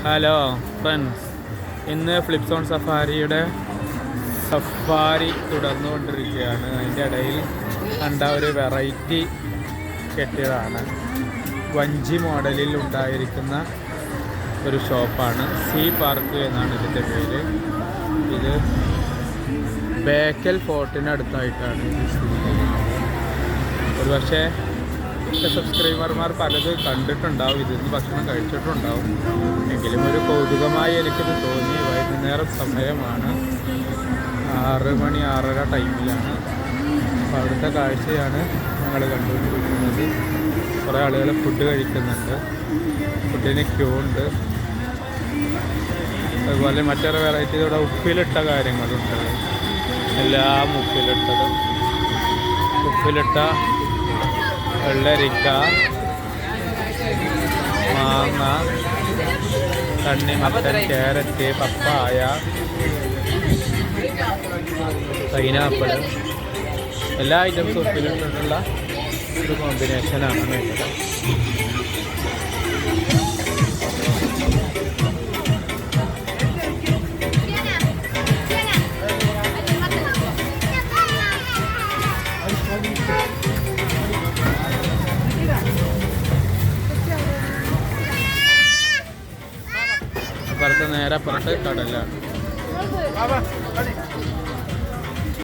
Hello friends, ഇന്ന് ഫ്ലിപ്സോൺ സഫാരിയുടെ safari തുടർന്നുകൊണ്ടിരിക്കുകയാണ്. അതിൻ്റെ ഇടയിൽ കണ്ട ഒരു വെറൈറ്റി കെട്ടിടമാണ്. വഞ്ചി മോഡലിൽ ഉണ്ടായിരിക്കുന്ന ഒരു ഷോപ്പാണ്. സീ പാർക്ക് എന്നാണ് ഇതിൻ്റെ പേര്. ഇത് ബേക്കൽ ഫോർട്ടിനടുത്തായിട്ടാണ് ഇത് സ്ഥിതി ചെയ്യുന്നത്. ഒരു പക്ഷേ എൻ്റെ സബ്സ്ക്രൈബർമാർ പലത് കണ്ടിട്ടുണ്ടാവും, ഇതിന്ന് ഭക്ഷണം കഴിച്ചിട്ടുണ്ടാവും. എങ്കിലും ഒരു കൗതുകമായി എനിക്കിത് തോന്നി. വൈകുന്നേരം സമയമാണ്, 6 മണി 6:30 ടൈമിലാണ്. അപ്പോൾ അവിടുത്തെ കാഴ്ചയാണ് ഞങ്ങൾ കണ്ടുകൊണ്ടിരിക്കുന്നത്. കുറേ ആളുകൾ ഫുഡ് കഴിക്കുന്നുണ്ട്, ഫുഡിന് ക്യൂ ഉണ്ട്. അതുപോലെ മറ്റൊരു വെറൈറ്റി ഇവിടെ ഉപ്പിലിട്ട കാര്യങ്ങളുണ്ട്. എല്ലാം ഉപ്പിലിട്ട വെള്ളരിക്ക, മാങ്ങ, തണ്ണിമത്തൻ, ക്യാരറ്റ്, പപ്പായ, പൈനാപ്പിൾ, എല്ലാ ഐറ്റംസും ഉപ്പിലിട്ടിട്ടുള്ള ഒരു കോമ്പിനേഷനാണ് വേണ്ടത്. അപ്പുറത്ത് നേരെ അപ്പുറത്ത് കടലാണ്.